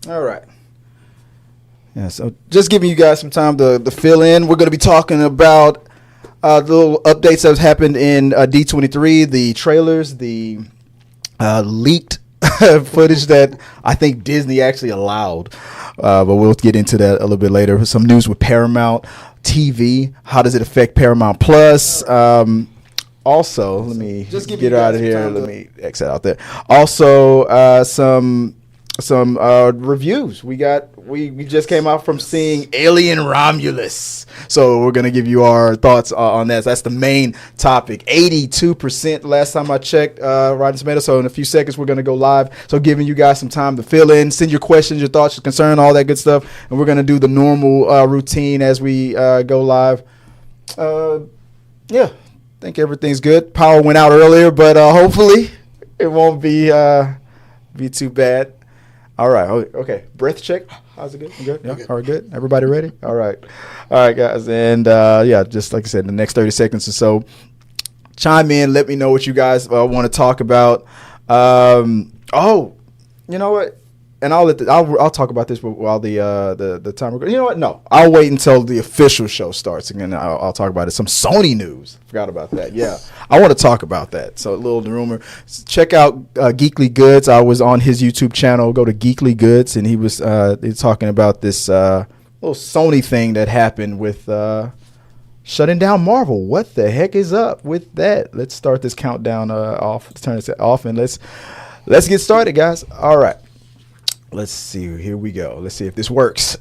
All right. Yeah, so just giving you guys some time to fill in. We're going to be talking about the little updates that have happened in D23, the trailers, the leaked footage that I think Disney actually allowed. But we'll get into that a little bit later. Some news with Paramount TV. How does it affect Paramount Plus? Also, let me just get her out of here. Let me exit out there. Also, some reviews. We just came out from seeing Alien Romulus, so we're gonna give you our thoughts on that. So that's the main topic. 82% last time I checked, Rotten Tomatoes. So in a few seconds we're gonna go live. So giving you guys some time to fill in, send your questions, your thoughts, your concern, all that good stuff, and we're gonna do the normal routine as we go live. Yeah. I think everything's good. Power went out earlier, but hopefully it won't be too bad. All right. Okay. Breath check. How's it good? Good? Yeah. All right. Good. Everybody ready? All right. All right, guys. And yeah, just like I said, in the next 30 seconds or so, chime in. Let me know what you guys want to talk about. Oh, you know what? And I'll talk about this while the timer goes. You know what? No, I'll wait until the official show starts, and then I'll talk about it. Some Sony news. Forgot about that. Yeah, I want to talk about that. So a little rumor. Check out Geekly Goods. I was on his YouTube channel. Go to Geekly Goods, and he was talking about this little Sony thing that happened with shutting down Marvel. What the heck is up with that? Let's start this countdown off. Let's turn this off, and let's get started, guys. All right. Let's see. Here we go. Let's see if this works.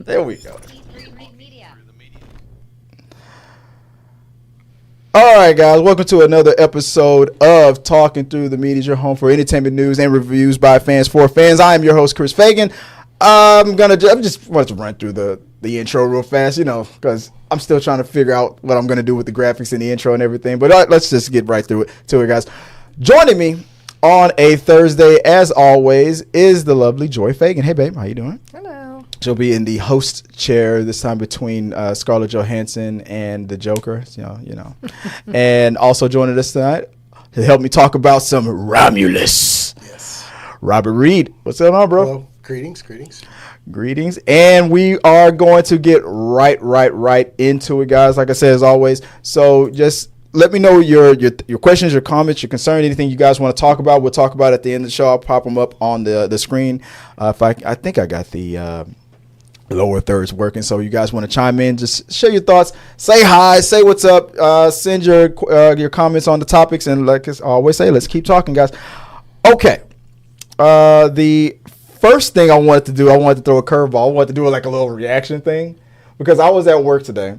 There we go. All right, guys. Welcome to another episode of Talking Through the Media, your home for entertainment news and reviews by fans for fans. I am your host, Chris Fagan. I just want to run through the intro real fast, because I'm still trying to figure out what I'm going to do with the graphics and the intro and everything. But let's just get right through it, guys. Joining me on a Thursday, as always, is the lovely Joy Fagan. Hey, babe, how you doing? Hello. She'll be in the host chair this time between Scarlett Johansson and the Joker, and also joining us tonight to help me talk about some Romulus. Yes. Robert Reed. What's going on, bro? Hello. Greetings. And we are going to get right into it, guys. Like I said, as always. So just let me know your questions, your comments, your concern, anything you guys want to talk about. We'll talk about it at the end of the show. I'll pop them up on the screen. I think I got the lower thirds working. So you guys want to chime in, just share your thoughts, say hi, say what's up, send your comments on the topics, and like I always say, let's keep talking, guys. Okay. The first thing I wanted to throw a curveball. I wanted to do like a little reaction thing because I was at work today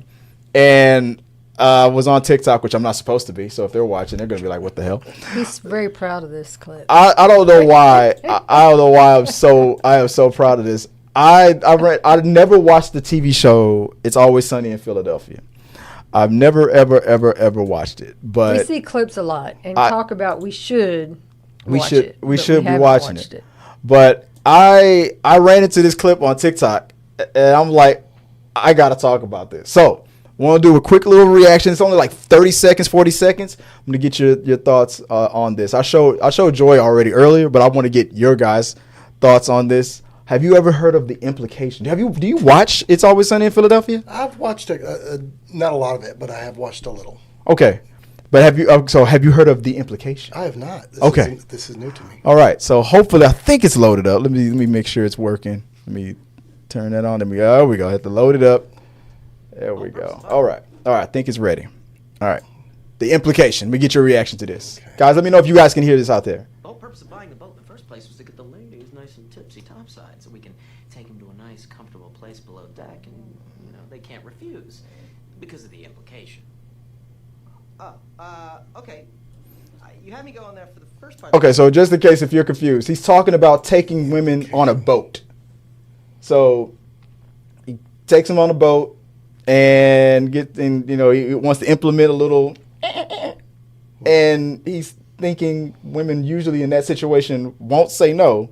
and was on TikTok, which I'm not supposed to be. So if they're watching, they're gonna be like, "What the hell?" He's very proud of this clip. I don't know why. I don't know why I am so proud of this. I never watched the TV show It's Always Sunny in Philadelphia. I've never ever watched it. But we see clips a lot and talk about we should be watching watched it. But I ran into this clip on TikTok and I'm like, I gotta talk about this. So want to do a quick little reaction. It's only like 30 seconds, 40 seconds. I'm going to get your thoughts on this. I showed Joy already earlier, but I want to get your guys' thoughts on this. Have you ever heard of The Implication? Do you watch It's Always Sunny in Philadelphia? I've watched not a lot of it, but I have watched a little. Okay. But have you heard of The Implication? I have not. This is new to me. All right. So hopefully I think it's loaded up. Let me make sure it's working. Let me turn that on. There we go. I have to load it up. There we go. All right. I think it's ready. All right. The Implication. Let me get your reaction to this. Okay. Guys, let me know if you guys can hear this out there. The whole purpose of buying the boat in the first place was to get the ladies nice and tipsy topside so we can take them to a nice, comfortable place below deck and, they can't refuse because of the implication. Okay. You had me go on there for the first part. Okay, so just in case if you're confused, he's talking about taking women on a boat. So he takes them on a boat. And he wants to implement a little, and he's thinking women usually in that situation won't say no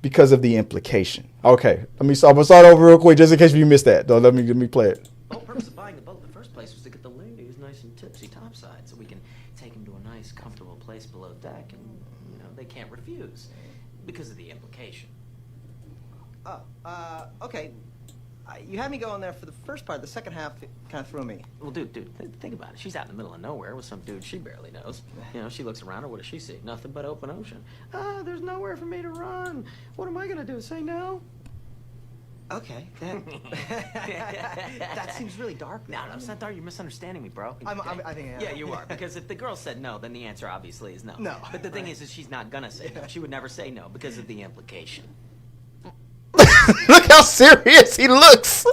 because of the implication. Okay, I'm gonna start over real quick just in case you missed that. Though, let me play it. The whole purpose of buying the boat in the first place was to get the ladies nice and tipsy topside so we can take them to a nice, comfortable place below deck and they can't refuse because of the implication. Oh, okay. You had me going there for the first part. The second half kind of threw me. Well, dude, think about it. She's out in the middle of nowhere with some dude she barely knows. You know, she looks around her. What does she see? Nothing but open ocean. There's nowhere for me to run. What am I gonna do? Say no? Okay, that seems really dark. No, it's not dark. You're misunderstanding me, bro. I think I am. Yeah, you are. Because if the girl said no, then the answer obviously is no. No. But the thing is she's not gonna say no. She would never say no because of the implication. Look how serious he looks.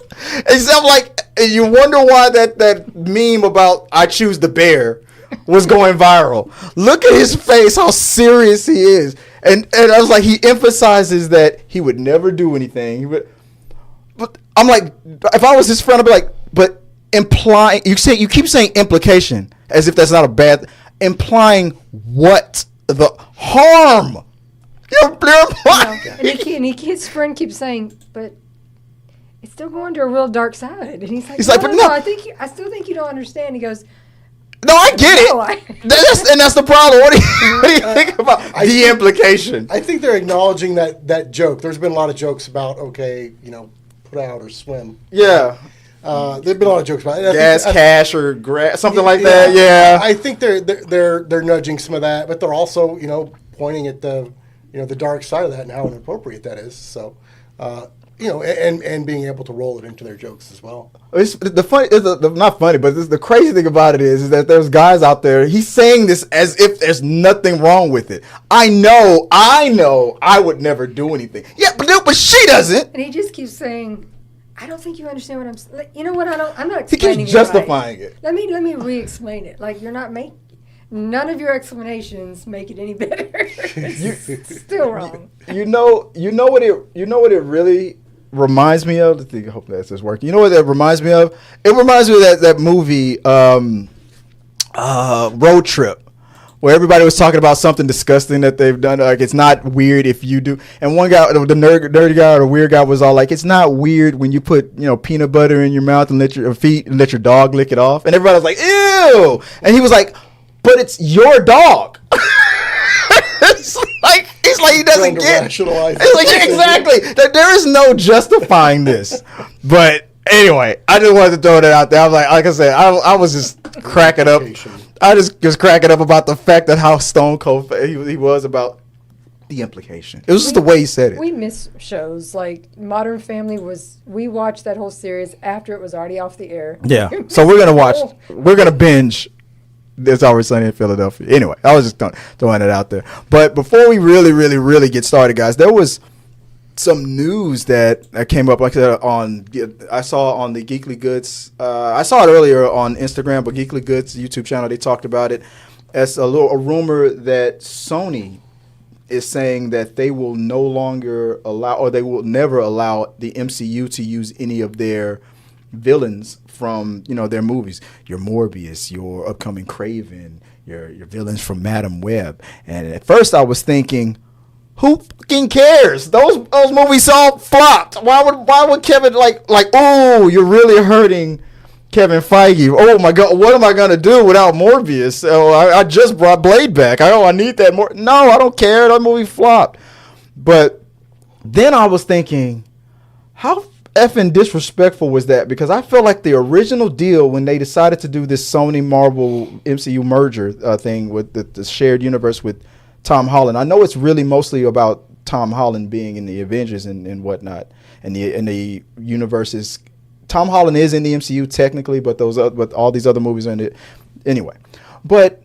Except like you wonder why that meme about I choose the bear was going viral. Look at his face, how serious he is. And I was like, he emphasizes that he would never do anything. But I'm like, if I was his friend, I'd be like, but implying you keep saying implication as if that's not a bad implying what the harm. And his friend keeps saying, but it's still going to a real dark side. And he's like, but no. I still think you don't understand. He goes, no, I get it. That's the problem. What do you think about the implication? I think they're acknowledging that joke. There's been a lot of jokes about, put out or swim. Yeah. There've been a lot of jokes about it. Cash, or grass, something like that. Yeah. I think they're nudging some of that, but they're also, pointing at the dark side of that and how inappropriate that is. So, and being able to roll it into their jokes as well. It's not funny, but the crazy thing about it is that there's guys out there. He's saying this as if there's nothing wrong with it. I know, I would never do anything. Yeah, but she doesn't. And he just keeps saying, I don't think you understand what I'm saying. You know what? I'm not He explaining keeps justifying it. Let me re-explain it. Like, you're not making. None of your explanations make it any better. It's still wrong. You know what it really reminds me of. I hope that's just working. You know what that reminds me of? It reminds me of that movie, Road Trip, where everybody was talking about something disgusting that they've done. Like, it's not weird if you do. And one guy, the nerdy guy or the weird guy, was all like, "It's not weird when you put peanut butter in your mouth and let your dog lick it off." And everybody was like, "Ew!" And he was like, "But it's your dog." It's like he doesn't get. It's like exactly that there is no justifying this. But anyway, I just wanted to throw that out there. I was like I said, I was just cracking up. I just cracking up about the fact that how stone cold he was about the implication. It was just the way he said it. We miss shows like Modern Family we watched that whole series after it was already off the air. Yeah. So we're gonna binge It's Always Sunny in Philadelphia. Anyway, I was just throwing it out there. But before we really, really, really get started, guys, there was some news that came up, like I said, I saw on the Geekly Goods. I saw it earlier on Instagram, but Geekly Goods YouTube channel, they talked about it as a rumor that Sony is saying that they will no longer allow, or they will never allow the MCU to use any of their villains from their movies. Your Morbius, your upcoming Kraven, your villains from Madam Web. And at first I was thinking, who fucking cares? Those movies all flopped. Why would Kevin like oh, you're really hurting Kevin Feige. Oh my God, what am I gonna do without Morbius? Oh, I just brought Blade back. I need that more. No, I don't care. That movie flopped. But then I was thinking, how effing disrespectful was that? Because I felt like the original deal when they decided to do this Sony Marvel MCU merger thing with the shared universe with Tom Holland. I know it's really mostly about Tom Holland being in the Avengers and whatnot, and the universes. Tom Holland is in the MCU technically, but all these other movies are in it anyway. But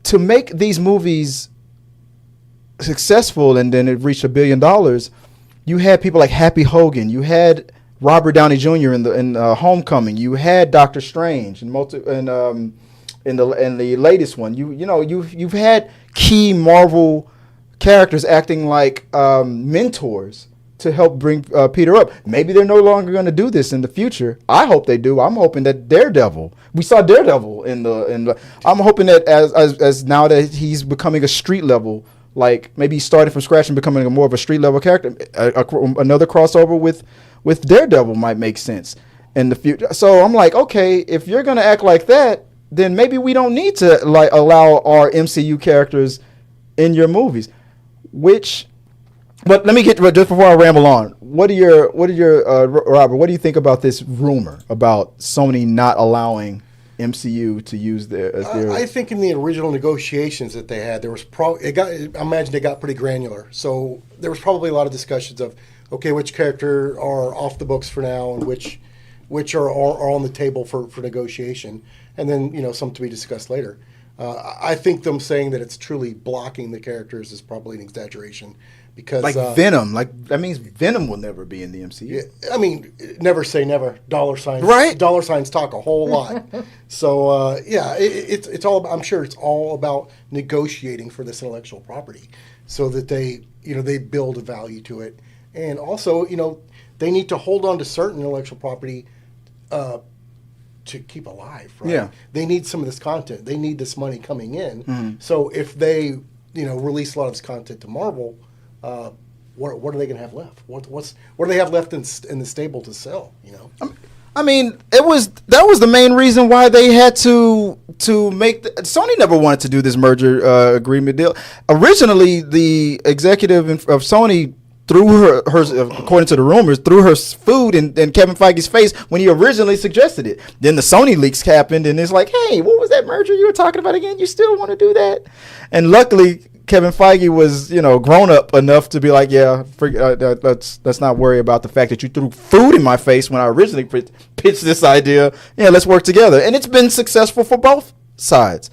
to make these movies successful and then it reached $1 billion, you had people like Happy Hogan, you had Robert Downey Jr. in Homecoming, you had Doctor Strange in the latest one. You've had key Marvel characters acting like mentors to help bring Peter up. Maybe they're no longer going to do this in the future. I hope they do. I'm hoping that Daredevil. We saw Daredevil in the. I'm hoping that as now that he's becoming a street level, like maybe he started from scratch and becoming more of a street level character. Another crossover with Daredevil might make sense in the future. So I'm like, okay, if you're going to act like that, then maybe we don't need to allow our MCU characters in your movies, which But let me get just before I ramble on. What are your Robert? What do you think about this rumor about Sony not allowing MCU to use their? I think in the original negotiations that they had, there was I imagine they got pretty granular. So there was probably a lot of discussions of, okay, which character are off the books for now, and which are on the table for negotiation, and then some to be discussed later. I think them saying that it's truly blocking the characters is probably an exaggeration. Because, Venom, that means Venom will never be in the MCU. Yeah, I mean, never say never. Dollar signs, right? Dollar signs talk a whole lot. So it's all. I'm sure it's all about negotiating for this intellectual property, so that they build a value to it, and also they need to hold on to certain intellectual property to keep alive. Right? Yeah, they need some of this content. They need this money coming in. Mm-hmm. So if they release a lot of this content to Marvel. What are they going to have left? What do they have left in the stable to sell? I mean, that was the main reason why they had to make. Sony never wanted to do this merger agreement deal. Originally, the executive of Sony threw her according to the rumors, threw her food in Kevin Feige's face when he originally suggested it. Then the Sony leaks happened, and it's like, hey, what was that merger you were talking about again? You still want to do that? And luckily, Kevin Feige was, grown up enough to be like, yeah, let's not worry about the fact that you threw food in my face when I originally pitched this idea. Yeah, let's work together, and it's been successful for both sides.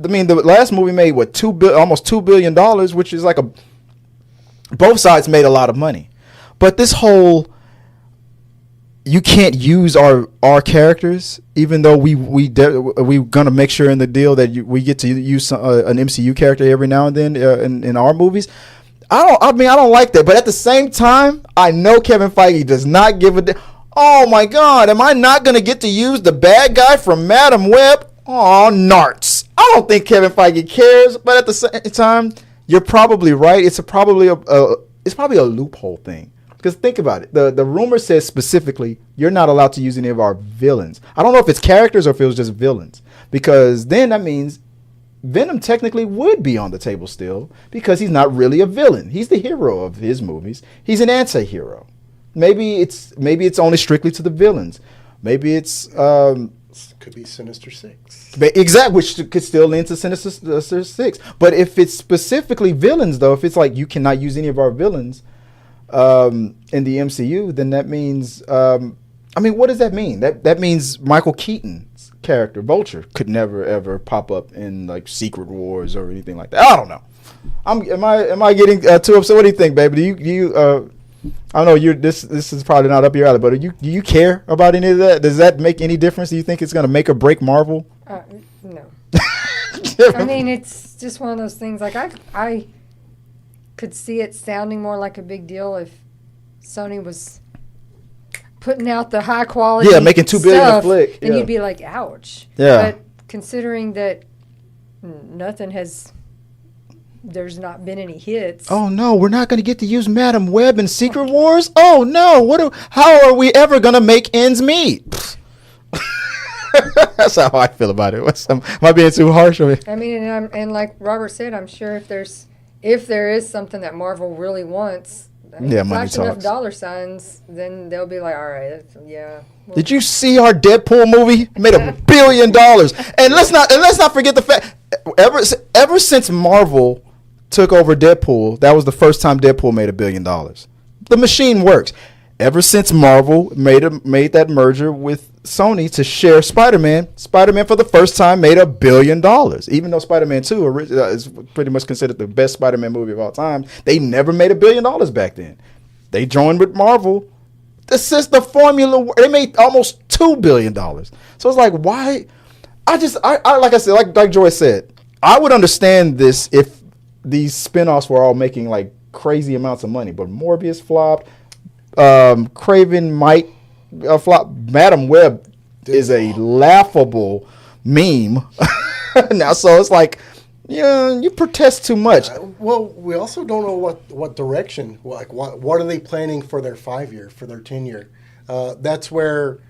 I mean, the last movie made almost $2 billion, which is like both sides made a lot of money. But this whole you can't use our characters, even though we gonna make sure in the deal that we get to use an MCU character every now and then in our movies. I don't like that. But at the same time, I know Kevin Feige does not give a. Oh my God, am I not gonna get to use the bad guy from Madam Web? Oh, narts. I don't think Kevin Feige cares. But at the same time, you're probably right. It's probably a loophole thing. Because think about it. The rumor says specifically you're not allowed to use any of our villains. I don't know if it's characters or if it was just villains. Because then that means Venom technically would be on the table still because he's not really a villain. He's the hero of his movies. He's an anti-hero. Maybe it's only strictly to the villains. Maybe it's could be Sinister Six. Exactly, which could still lead to Sinister Six. But if it's specifically villains, though, if it's like you cannot use any of our villains in the MCU, then that means what does that mean? That means Michael Keaton's character Vulture could never ever pop up in like Secret Wars or anything like that. I don't know. Am I getting too upset? What do you think, baby? Do you I don't know. This is probably not up your alley, but do you care about any of that? Does that make any difference? Do you think it's going to make or break Marvel? No. I mean, it's just one of those things. Like I could see it sounding more like a big deal if Sony was putting out the high quality, making $2 billion a flick, and you'd be like, ouch. Yeah. But considering that there's not been any hits. Oh no, we're not going to get to use Madam Web in Secret Wars. Oh no, how are we ever going to make ends meet? That's how I feel about it. Am I being too harsh? I mean, and like Robert said, I'm sure if there is something that Marvel really wants, money talks. Enough dollar signs, then they'll be like, all right, Did you see our Deadpool movie? It made $1 billion, and let's not forget the fact. Ever since Marvel took over Deadpool, that was the first time Deadpool made $1 billion. The machine works. Ever since Marvel made that merger with Sony to share Spider-Man for the first time made $1 billion. Even though Spider-Man 2 is pretty much considered the best Spider-Man movie of all time, they never made $1 billion back then. They joined with Marvel. This is the formula. They made almost $2 billion. So it's like, why? I like I said, like Joyce said, I would understand this if these spinoffs were all making like crazy amounts of money. But Morbius flopped. Craven might flop. Madam Web is a laughable meme now, so it's like, you protest too much. Well, we also don't know what direction. Like, what are they planning for their 5-year, for their 10-year? That's where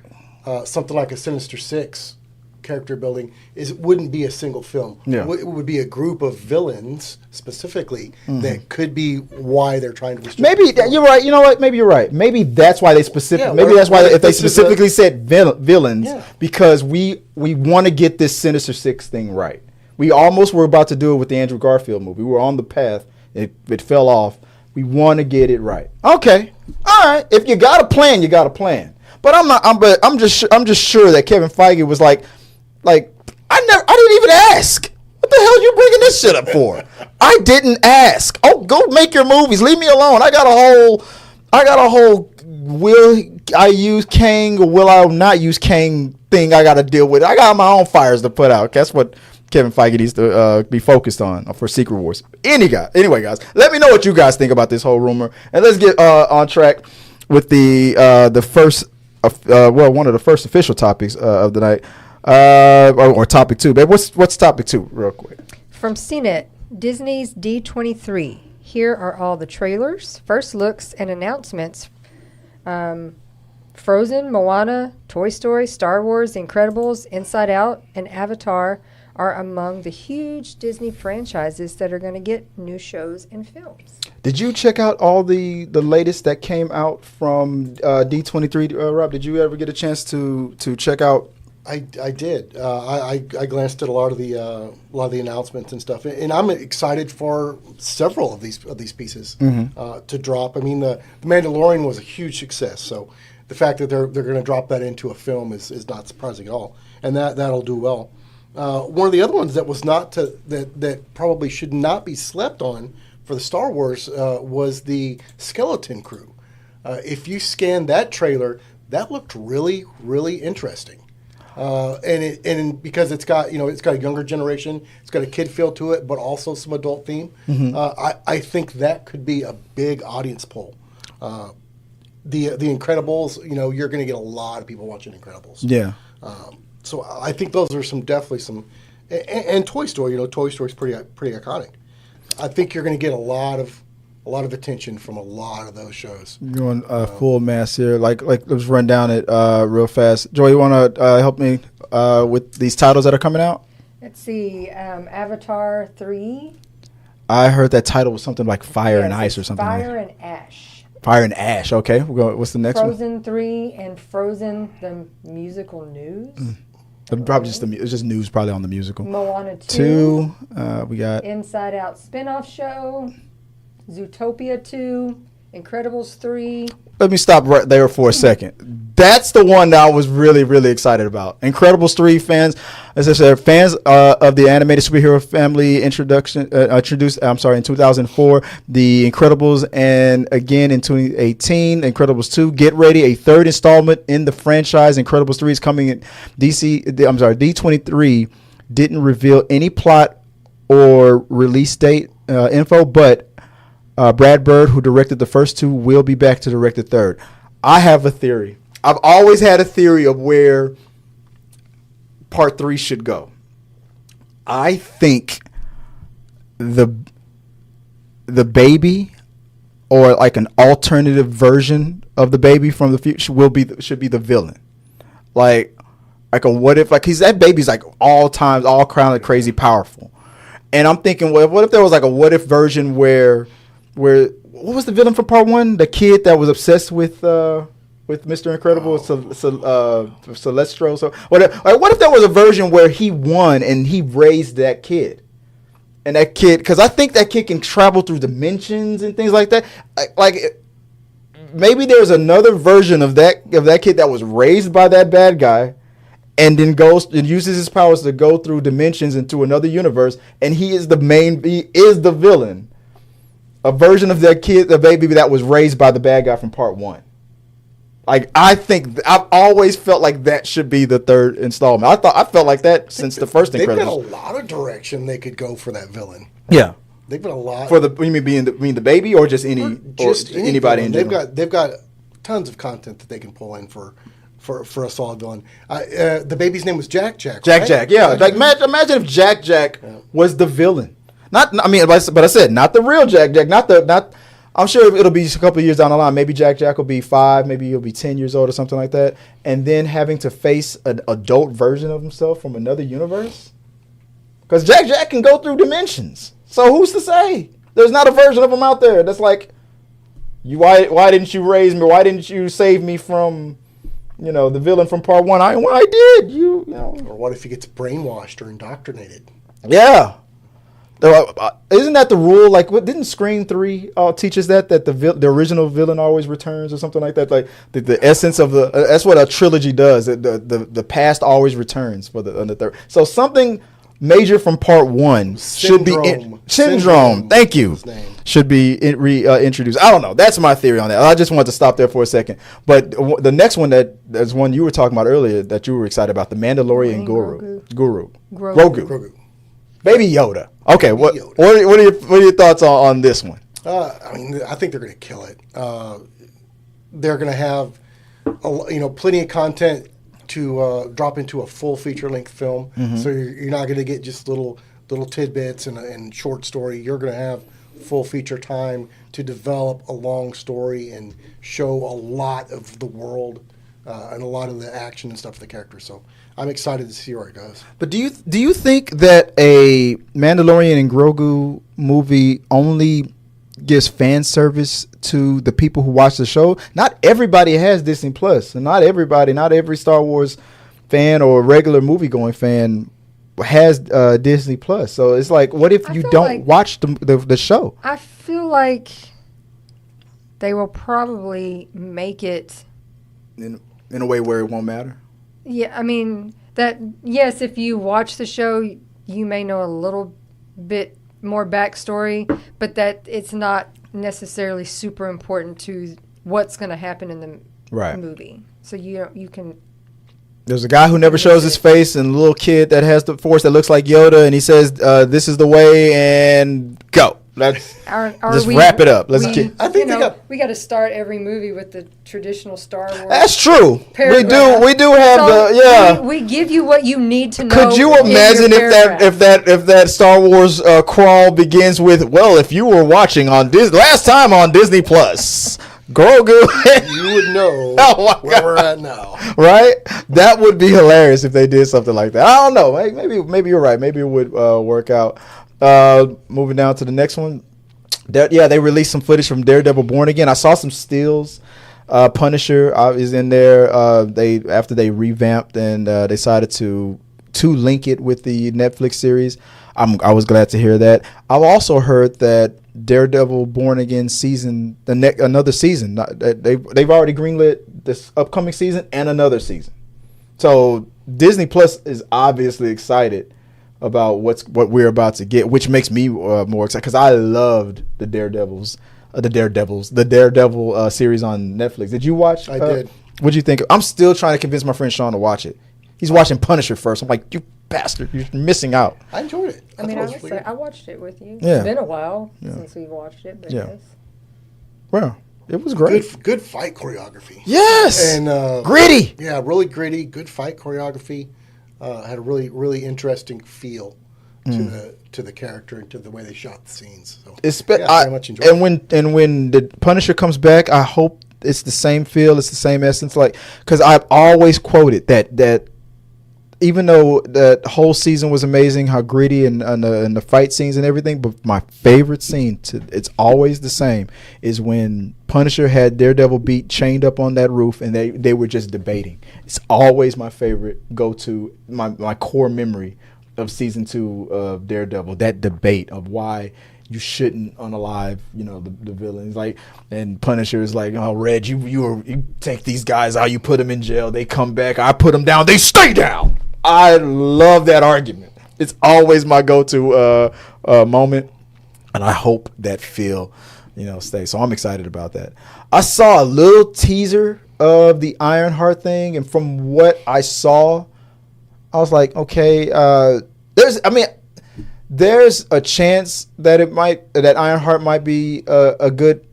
something like a Sinister Six character building wouldn't be a single film. Yeah. It would be a group of villains specifically that could be why they're trying to restrict. Maybe you're right. You know what? Maybe you're right. Maybe that's why they maybe that's why if they specifically said villains, because we want to get this Sinister Six thing right. We almost were about to do it with the Andrew Garfield movie. We were on the path. It fell off. We want to get it right. Okay. All right. If you got a plan, you got a plan. But I'm just sure that Kevin Feige was like I didn't even ask. What the hell are you bringing this shit up for? I didn't ask. Oh, go make your movies. Leave me alone. I got a whole will I use Kang or will I not use Kang thing I got to deal with. I got my own fires to put out. That's what Kevin Feige needs to be focused on for Secret Wars. Anyway, guys, let me know what you guys think about this whole rumor, and let's get on track with the first, one of the first official topics of the night, or topic 2. Babe, what's topic 2, real quick? From CNET, Disney's D23. Here are all the trailers, first looks, and announcements. Frozen, Moana, Toy Story, Star Wars, Incredibles, Inside Out, and Avatar are among the huge Disney franchises that are going to get new shows and films. Did you check out all the latest that came out from D23? Rob, did you ever get a chance to check out? I did. I glanced at a lot of the announcements and stuff, and I'm excited for several of these pieces to drop. I mean, the Mandalorian was a huge success, so the fact that they're going to drop that into a film is not surprising at all, and that'll do well. One of the other ones that was that probably should not be slept on for the Star Wars was the Skeleton Crew. If you scan that trailer, that looked really, really interesting. And because it's got a younger generation, it's got a kid feel to it, but also some adult theme. I think that could be a big audience pull. The Incredibles, you're going to get a lot of people watching Incredibles. Yeah. So I think those are definitely some, and Toy Story. Toy Story's pretty iconic. I think you're going to get a lot of attention from a lot of those shows. Going full mass here. Let's run down it real fast. Joy, you want to help me with these titles that are coming out? Let's see, Avatar 3. I heard that title was something like Fire and Ice or something. Fire and Ash. Fire and Ash. Okay, what's the next Frozen 3 and Frozen the musical news. Probably it's just news probably on the musical. Moana 2. We got Inside Out spin-off show. Zootopia 2. Incredibles 3. Let me stop right there for a second. That's the one that I was really, really excited about. Incredibles 3 fans, as I said, fans of the animated superhero family introduced, in 2004, The Incredibles, and again in 2018, Incredibles 2. Get ready, a third installment in the franchise. Incredibles 3 is coming in D23 didn't reveal any plot or release date info, but Brad Bird, who directed the first 2, will be back to direct the third. I have a theory. I've always had a theory of where part 3 should go. I think the baby, or like an alternative version of the baby from the future, should be the villain. Like a what if? Like that baby's like all kind of crazy powerful, and I'm thinking, well, what if there was like a what if version where what was the villain from part 1? The kid that was obsessed with Mr. Incredible, Celestro. So what if there was a version where he won and he raised that kid, and that kid, because I think that kid can travel through dimensions and things like that. Maybe there's another version of that kid that was raised by that bad guy, and then goes and uses his powers to go through dimensions into another universe, and he is the villain. A version of that kid, the baby that was raised by the bad guy from part 1. Like, I think I've always felt like that should be the third installment. I felt like that since the first Incredibles. They've got a lot of direction they could go for that villain. Yeah, they've got a lot. You mean the baby, or just anybody in general? They've got tons of content that they can pull in for a solid villain. The baby's name was Jack. Jack. Yeah, like imagine if Jack was the villain. But I said not the real Jack. Not I'm sure it'll be a couple of years down the line. Maybe Jack will be 5, maybe he'll be 10 years old or something like that. And then having to face an adult version of himself from another universe. Because Jack can go through dimensions. So who's to say? There's not a version of him out there that's like, why didn't you raise me? Why didn't you save me from, the villain from part 1? I did. You know. Or what if he gets brainwashed or indoctrinated? Yeah. Isn't that the rule? Like, what didn't Scream 3 teach us that the original villain always returns or something like that? Like the essence of that's what a trilogy does. The past always returns for the third. So something major from part 1 should be syndrome. Thank you. Should be introduced. I don't know. That's my theory on that. I just wanted to stop there for a second. But the next one that's one you were talking about earlier that you were excited about, the Mandalorian Grogu. Baby Yoda. Okay, what are your thoughts on this one? I think they're going to kill it. They're going to have plenty of content to drop into a full feature-length film. Mm-hmm. So you're not going to get just little tidbits and short story. You're going to have full feature time to develop a long story and show a lot of the world and a lot of the action and stuff of the characters. So I'm excited to see where it goes. But do you think that a Mandalorian and Grogu movie only gives fan service to the people who watch the show? Not everybody has Disney Plus, and not every Star Wars fan or regular movie-going fan has Disney Plus. So it's like, what if you don't watch the show? I feel like they will probably make it in a way where it won't matter. Yeah, I mean, yes, if you watch the show, you may know a little bit more backstory, but that it's not necessarily super important to what's going to happen in the movie. So you can. There's a guy who never shows his face, and a little kid that has the Force that looks like Yoda, and he says, "This is the way," and go. Let's wrap it up. I think we got to start every movie with the traditional Star Wars. That's true. Paragraph. We do have We give you what you need to know. Could you imagine if that Star Wars crawl begins with, well, if you were watching on last time on Disney Plus, Grogu, you would know where we're at now, right? That would be hilarious if they did something like that. I don't know. Maybe you're right. Maybe it would work out. Moving down to the next one. They released some footage from Daredevil Born Again. I saw some stills. Punisher is in there. After they revamped and decided to link it with the Netflix series. I was glad to hear that. I've also heard that Daredevil Born Again season, another season. They've already greenlit this upcoming season and another season. So Disney Plus is obviously excited about what we're about to get, which makes me more excited because I loved the Daredevil series on Netflix. Did you watch? I did. What'd you think? I'm still trying to convince my friend Sean to watch it. He's watching Punisher first. I'm like, you bastard, you're missing out. I enjoyed it. I watched it with you. Yeah. It's been a while since we've watched it, but yes. Well, it was great. Good fight choreography. Yes. And gritty. Yeah, really gritty. Good fight choreography. Had a really, really interesting feel to the character and to the way they shot the scenes. So I very much enjoyed it. And when the Punisher comes back, I hope it's the same feel, it's the same essence. Like, because I've always quoted that even though that whole season was amazing, how gritty and the fight scenes and everything, but my favorite scene, it's always the same, is when Punisher had Daredevil beat chained up on that roof and they were just debating. It's always my favorite go-to, my core memory of season 2 of Daredevil, that debate of why you shouldn't unalive, the villains. Like, and Punisher is like, "Oh, Red, you take these guys out, you put them in jail, they come back, I put them down, they stay down." I love that argument. It's always my go-to moment, and I hope that feel, stays. So I'm excited about that. I saw a little teaser of the Ironheart thing, and from what I saw, I was like, okay, there's a chance that Ironheart might be a good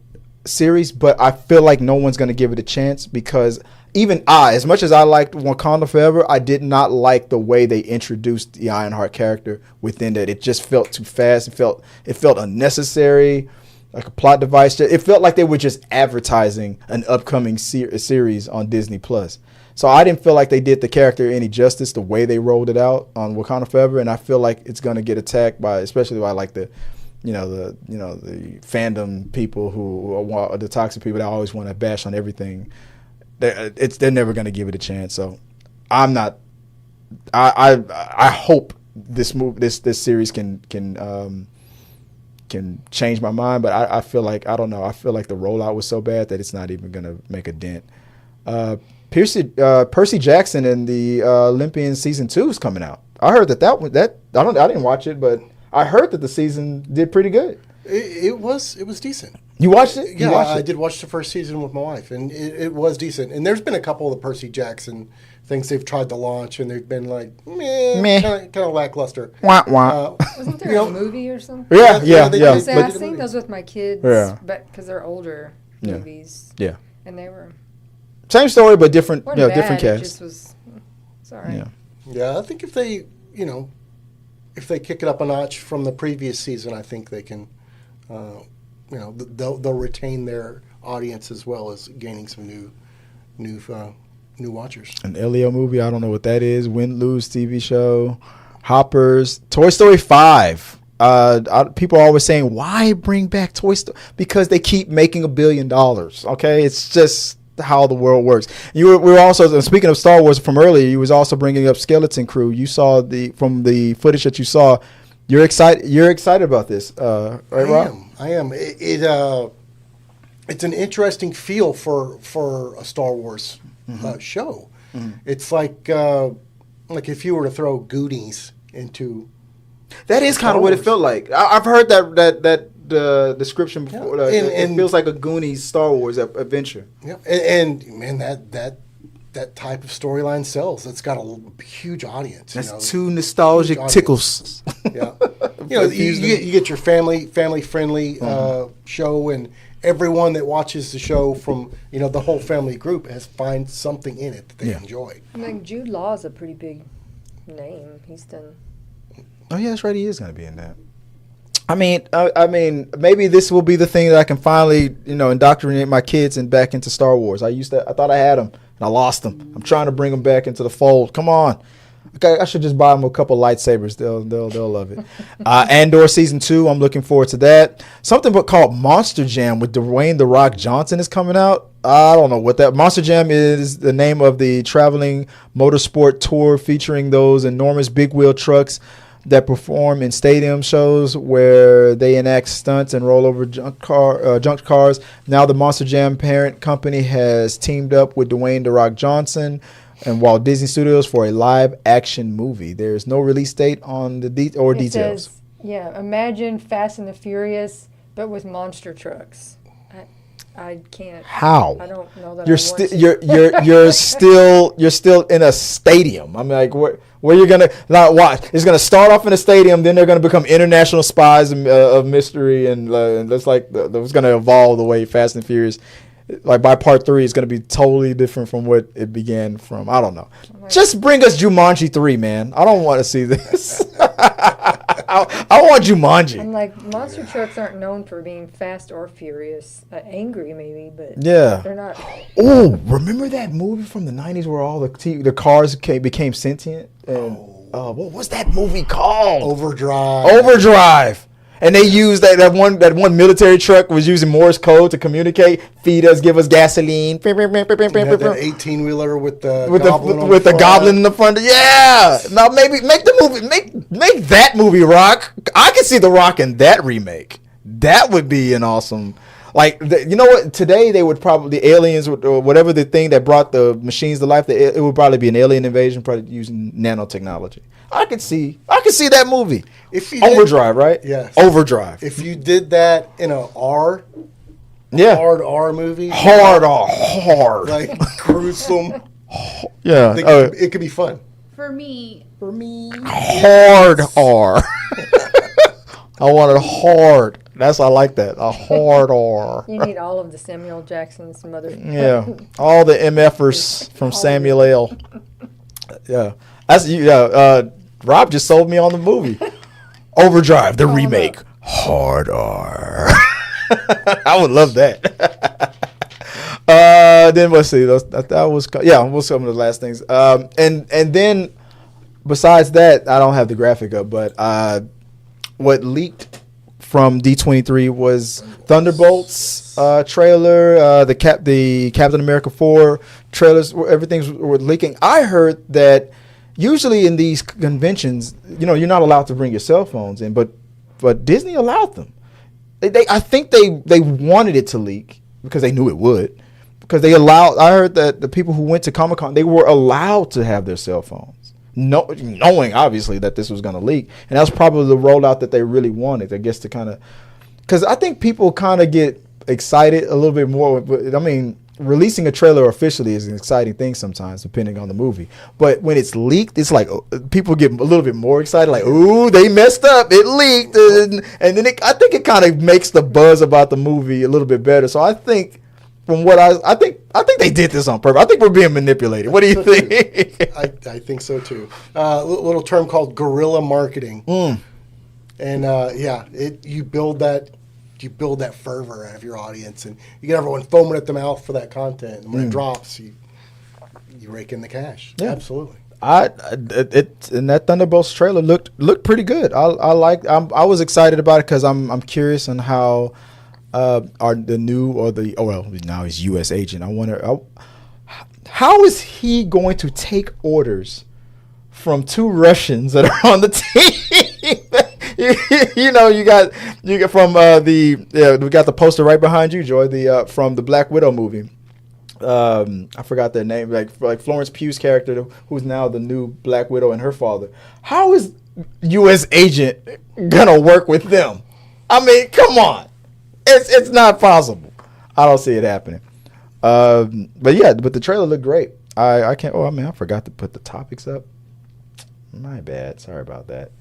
series, but I feel like no one's going to give it a chance because even as much as I liked Wakanda Forever, I did not like the way they introduced the Ironheart character within that. It just felt too fast. It felt unnecessary. like a plot device. It felt like they were just advertising an upcoming series on Disney Plus. So I didn't feel like they did the character any justice the way they rolled it out on Wakanda Forever, and I feel like it's going to get attacked especially by like the fandom people who are the toxic people that always want to bash on everything. They're never going to give it a chance. So I'm not. I hope this series can change my mind, but I feel like I don't know. I feel like the rollout was so bad that it's not even going to make a dent. Percy Jackson and the Olympian season 2 is coming out. I heard that I didn't watch it, but I heard that the season did pretty good. It was decent. You watched it? Yeah, I did watch the first season with my wife, and it was decent. And there's been a couple of the Percy Jackson things they've tried to launch, and they've been like, meh. Kind of lackluster. Wah, wah. Wasn't there a movie or something? Yeah. I've seen those with my kids, but because they're older movies. Yeah. And they were same story, but different. Different cast. It just was. It's all right. Yeah, I think if they kick it up a notch from the previous season, I think they can, they'll retain their audience as well as gaining some new watchers. An Elio movie, I don't know what that is. Win-Lose TV show, Hoppers, Toy Story 5. People are always saying, why bring back Toy Story? Because they keep making $1 billion. Okay, it's just how the world works. We were also, speaking of Star Wars from earlier, you was also bringing up Skeleton Crew. You saw from the footage that you saw. You're excited about this, right, Rob? I am. It's an interesting feel for a Star Wars show. Mm-hmm. It's like if you were to throw Goonies into. That is kind of what it felt like. I've heard that description before. It feels like a Goonies Star Wars adventure. Yeah, and man, that type of storyline sells. It's got a huge audience. That's too nostalgic tickles. Yeah, you get your family friendly show, and everyone that watches the show from the whole family group finds something in it that they enjoy. I mean, Jude Law is a pretty big name. He's done. Oh yeah, that's right. He is going to be in that. I mean, maybe this will be the thing that I can finally, indoctrinate my kids and back into Star Wars. I thought I had them, and I lost them. I'm trying to bring them back into the fold. Come on. Okay, I should just buy them a couple lightsabers. They'll love it. Andor season 2. I'm looking forward to that. Something called Monster Jam with Dwayne "The Rock" Johnson is coming out. I don't know what that. Monster Jam is the name of the traveling motorsport tour featuring those enormous big wheel trucks that perform in stadium shows where they enact stunts and roll over junk cars. Now the Monster Jam parent company has teamed up with Dwayne "The Rock" Johnson and Walt Disney Studios for a live action movie. There's no release date on the details. Says, imagine Fast and the Furious, but with monster trucks. I can't. How? I don't know that. You're still in a stadium. I'm like, where you're gonna not watch? It's gonna start off in a stadium, then they're gonna become international spies of mystery, and that's like it's gonna evolve the way Fast and Furious. Like by part 3, it's gonna be totally different from what it began from. I don't know. Just bring us Jumanji 3, man. I don't want to see this. I want Jumanji. I'm like, monster trucks aren't known for being fast or furious. Angry, maybe, but they're not. Oh, remember that movie from the 90s where all the cars became sentient? And, what was that movie called? Overdrive. And they used that one military truck was using Morse code to communicate, feed us, give us gasoline. That 18-wheeler with the goblin in the front. Yeah. Now maybe make the movie, make that movie Rock. I could see The Rock in that remake. That would be an awesome. You know what? Today they would probably the aliens or whatever the thing that brought the machines to life. It would probably be an alien invasion, probably using nanotechnology. I could see that movie. Overdrive, right? Yes. Overdrive. If you did that in a hard R movie, hard, like gruesome. Yeah, it could be fun. For me, hard R. I wanted hard. I like that. A hard R. You need all of the Samuel Jackson's mother. Yeah, all the MFers from Samuel L. Yeah, Rob just sold me on the movie. Overdrive, the remake. Hard R. I would love that. Then let's see. That was We'll some of the last things. And then besides that, I don't have the graphic up, but what leaked from D23 was Thunderbolts trailer, the Captain America 4 trailers. Everything's were leaking. I heard that usually in these conventions, you're not allowed to bring your cell phones in, but Disney allowed them. I think they wanted it to leak because they knew it would. Because I heard that the people who went to Comic-Con, they were allowed to have their cell phones, knowing obviously that this was going to leak. And that was probably the rollout that they really wanted, I guess, to kind of, because I think people kind of get excited a little bit more. But I mean, releasing a trailer officially is an exciting thing sometimes, depending on the movie. But when it's leaked, it's like people get a little bit more excited, like, ooh, they messed up, it leaked. And then I think it kind of makes the buzz about the movie a little bit better. So I think, from what I think they did this on purpose. I think we're being manipulated. What do you think? I think so too. A little term called guerrilla marketing, and you build that fervor out of your audience, and you get everyone foaming at the mouth for that content. And when it drops, you rake in the cash. Yeah, absolutely. And that Thunderbolts trailer looked pretty good. I was excited about it because I'm curious on how. Now he's U.S. agent. I wonder how is he going to take orders from two Russians that are on the team? you got from we got the poster right behind you, Joy. From the Black Widow movie. I forgot their name, like Florence Pugh's character, who's now the new Black Widow, and her father. How is U.S. agent gonna work with them? I mean, come on. It's not possible. I don't see it happening. But the trailer looked great. I can't. Oh, I forgot to put the topics up. My bad. Sorry about that.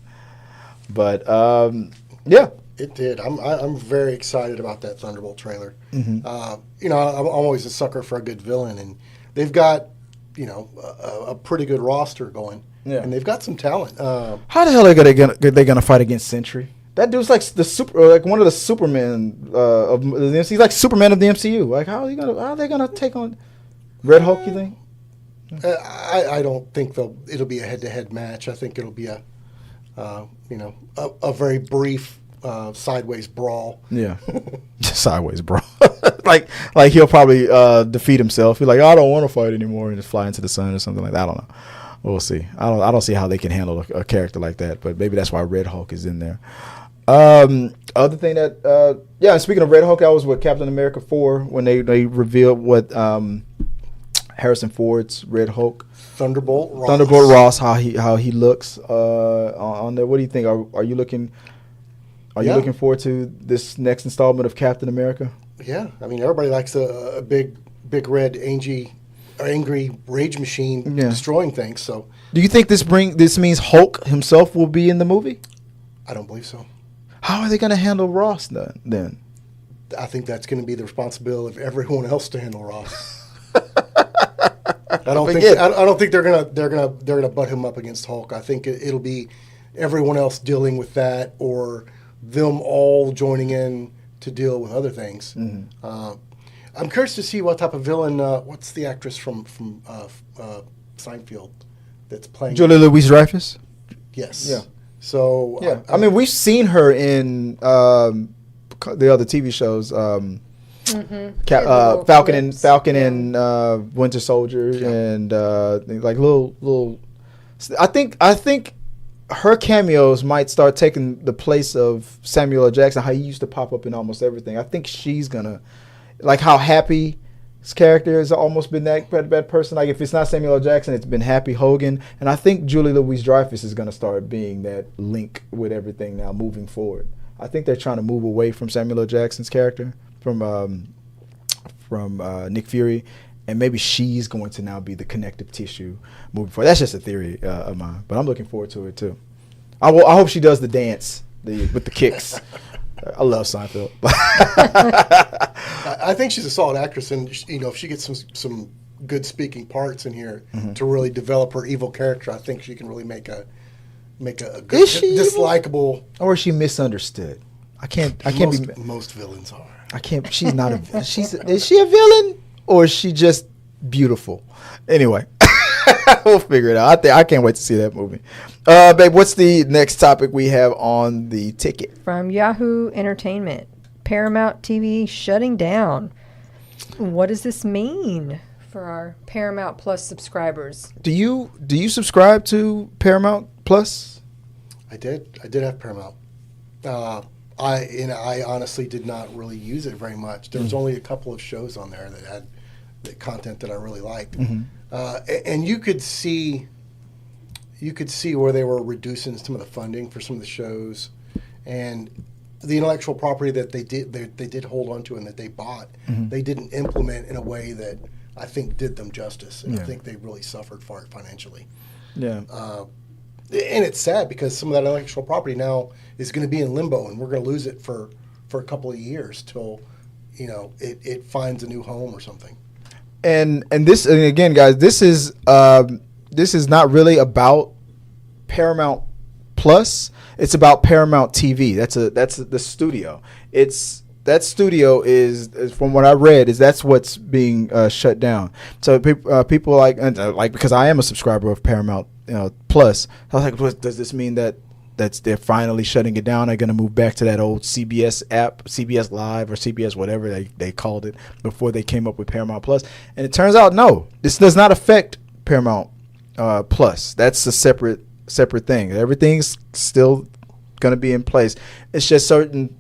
But it did. I'm very excited about that Thunderbolt trailer. Mm-hmm. I'm always a sucker for a good villain, and they've got a pretty good roster going. Yeah, and they've got some talent. How the hell are they gonna fight against Sentry? That dude's like one of the Superman of the MCU. He's like Superman of the MCU. Like, how are they gonna take on Red Hulk? You think? I don't think it'll be a head-to-head match. I think it'll be a very brief sideways brawl. Yeah, sideways brawl. like he'll probably defeat himself. He's like, I don't want to fight anymore, and just fly into the sun or something like that. I don't know. We'll see. I don't see how they can handle a character like that, but maybe that's why Red Hulk is in there. Other thing that speaking of Red Hulk, I was with Captain America 4 when they revealed what Harrison Ford's Red Hulk Thunderbolt Ross how he looks on there. What do you think? Are you looking forward to this next installment of Captain America? Yeah, I mean, everybody likes a big red angry rage machine destroying things. So, do you think this means Hulk himself will be in the movie? I don't believe so. How are they going to handle Ross then? I think that's going to be the responsibility of everyone else to handle Ross. I don't think they're gonna butt him up against Hulk. I think it'll be everyone else dealing with that, or them all joining in to deal with other things. Mm-hmm. I'm curious to see what type of villain. What's the actress from Seinfeld that's playing? Julia Louis-Dreyfus. Yes. Yeah. So yeah, I mean, we've seen her in the other TV shows, Falcon and Winter Soldier, and like little. I think her cameos might start taking the place of Samuel L. Jackson, how he used to pop up in almost everything. I think she's gonna, like how Happy's character has almost been that person. Like if it's not Samuel L. Jackson, it's been Happy Hogan, and I think Julie Louis-Dreyfus is gonna start being that link with everything now moving forward. I think they're trying to move away from Samuel L. Jackson's character from Nick Fury, and maybe she's going to now be the connective tissue moving forward. That's just a theory of mine, but I'm looking forward to it too. I hope she does the dance with the kicks. I love Seinfeld. I think she's a solid actress, and if she gets some good speaking parts in here to really develop her evil character, I think she can really make a good, dislikable. Or is she misunderstood? I can't be. Most villains are. I can't. She's not a. Is she a villain or is she just beautiful? Anyway, we'll figure it out. I can't wait to see that movie. Babe, what's the next topic we have on the ticket? From Yahoo Entertainment, Paramount TV shutting down. What does this mean for our Paramount Plus subscribers? Do you subscribe to Paramount Plus? I did have Paramount. I honestly did not really use it very much. There was only a couple of shows on there that had the content that I really liked, and you could see where they were reducing some of the funding for some of the shows, and the intellectual property that they did hold on to and that they bought, they didn't implement in a way that I think did them justice, and I think they really suffered for it financially. Yeah. And it's sad because some of that intellectual property now is going to be in limbo, and we're going to lose it for a couple of years till, it finds a new home or something. And this, and again, guys, this is not really about Paramount Plus. It's about Paramount TV. That's the studio. That studio is from what I read, that's what's being shut down. So people like because I am a subscriber of Paramount Plus. I was like, does this mean that they're finally shutting it down? They're going to move back to that old CBS app, CBS Live or CBS whatever they called it before they came up with Paramount Plus. And it turns out, no, this does not affect Paramount Plus. That's a separate thing. Everything's still going to be in place. It's just certain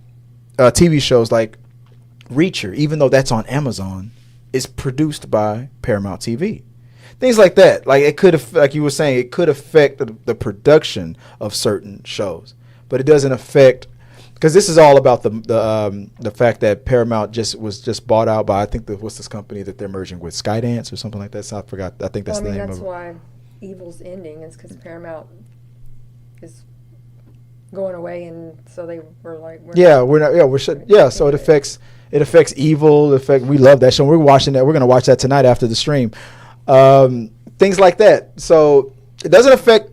TV shows like Reacher, even though that's on Amazon, is produced by Paramount TV. Things like that. Like it could have, like you were saying, it could affect the production of certain shows, but it doesn't affect, because this is all about the fact that Paramount was just bought out by, I think, what's this company that they're merging with, Skydance or something like that. So I forgot. I think that's the name of it. That's why Evil's ending is because Paramount is going away, and so they were like, so it affects Evil. We love that show. We're watching that. We're going to watch that tonight after the stream. Things like that. So it doesn't affect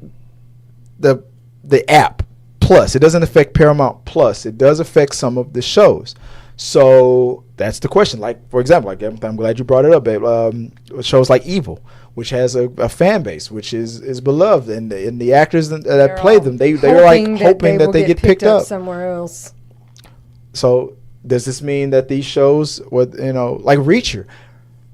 the app Plus. It doesn't affect Paramount Plus. It does affect some of the shows. So that's the question. Like, for example, I'm glad you brought it up, babe. Shows like Evil, which has a fan base, which is beloved, and the actors that played them, they were like hoping that they get picked up somewhere else. So does this mean that these shows, like Reacher?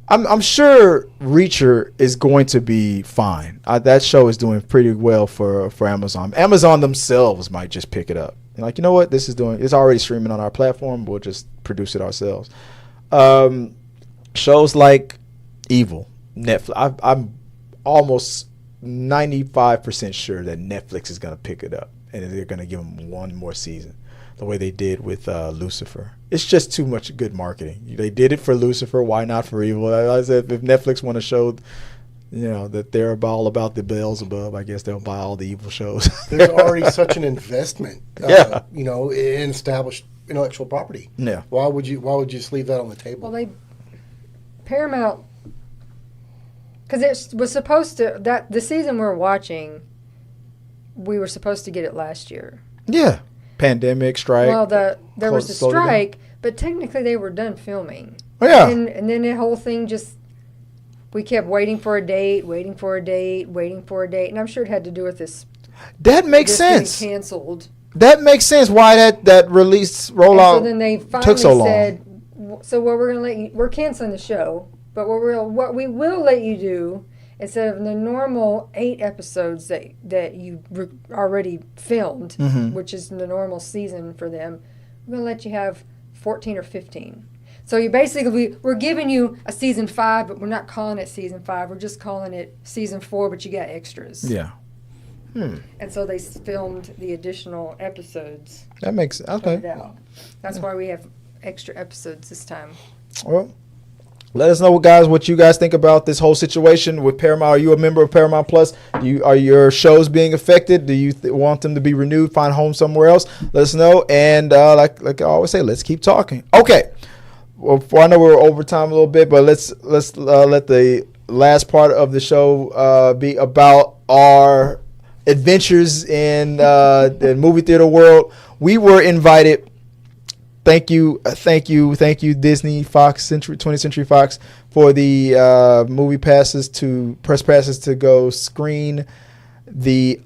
I'm sure Reacher is going to be fine. That show is doing pretty well for Amazon. Amazon themselves might just pick it up. And like, you know what? It's already streaming on our platform. We'll just produce it ourselves. Shows like Evil, Netflix. I'm almost 95% sure that Netflix is going to pick it up, and they're going to give them one more season, the way they did with Lucifer. It's just too much good marketing. They did it for Lucifer. Why not for Evil? I said, if Netflix want to show, that they're all about the Beelzebub, I guess they'll buy all the Evil shows. There's already such an investment, in established intellectual property. Yeah. Why would you just leave that on the table? Well, Paramount, because it was supposed to, that the season we're watching, we were supposed to get it last year. Yeah. Pandemic, strike. Well, there was a strike, but technically they were done filming. Oh, yeah. And then the whole thing we kept waiting for a date, and I'm sure it had to do with this. That makes sense. Being canceled. That makes sense. Why that release rollout so then they finally took so long. Said, so what we're going to let you, we're canceling the show, but what we will let you do, instead of the normal 8 episodes that you already filmed, which is the normal season for them, we're going to let you have 14 or 15. So you basically, we're giving you a season 5, but we're not calling it season 5. We're just calling it season 4, but you got extras. Yeah. And so they filmed the additional episodes. That makes sense. Okay. That's why we have extra episodes this time. Well, let us know, what you guys think about this whole situation with Paramount. Are you a member of Paramount Plus? Are your shows being affected? Do you want them to be renewed, find home somewhere else? Let us know. And like I always say, let's keep talking. Okay. Well, I know we're over time a little bit, but let's let the last part of the show be about our adventures in the movie theater world. We were invited thank you, Disney, Fox, 20th Century Fox, for the press passes to go screen the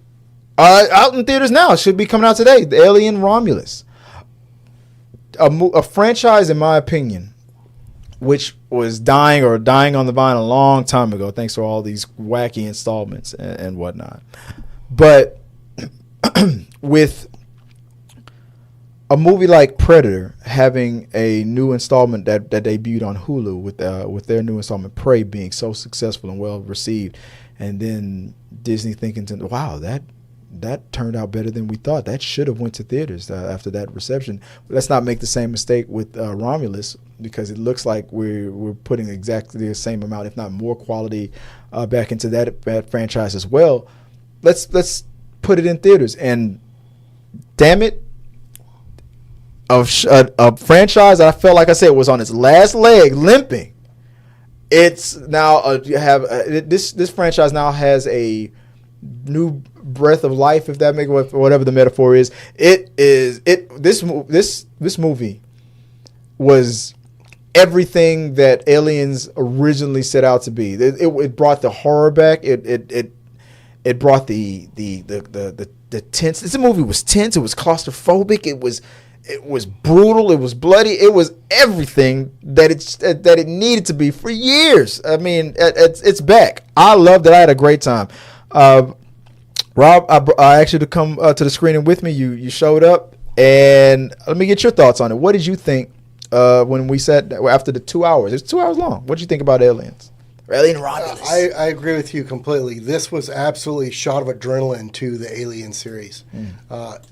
out in theaters now. It should be coming out today. The Alien Romulus, a franchise, in my opinion, which was dying on the vine a long time ago, thanks to all these wacky installments and whatnot. But with a movie like Predator having a new installment that debuted on Hulu with their new installment Prey being so successful and well received, and then Disney thinking, wow, that turned out better than we thought. That should have went to theaters after that reception. Let's not make the same mistake with Romulus, because it looks like we're putting exactly the same amount, if not more, quality back into that franchise as well. Let's put it in theaters, and damn it, a franchise I felt like I said was on its last leg, limping. It's now this franchise now has a new breath of life, if that makes whatever the metaphor is. This movie was everything that Aliens originally set out to be. It brought the horror back. It brought the tense. This movie was tense. It was claustrophobic. It was brutal. It was bloody. It was everything that it needed to be for years. I mean, it's back. I loved it. I had a great time. Rob, I asked you to come to the screening with me. You showed up, and let me get your thoughts on it. What did you think when we sat after the 2 hours? It's 2 hours long. What did you think about Aliens? Alien Romulus. I agree with you completely. This was absolutely a shot of adrenaline to the Alien series.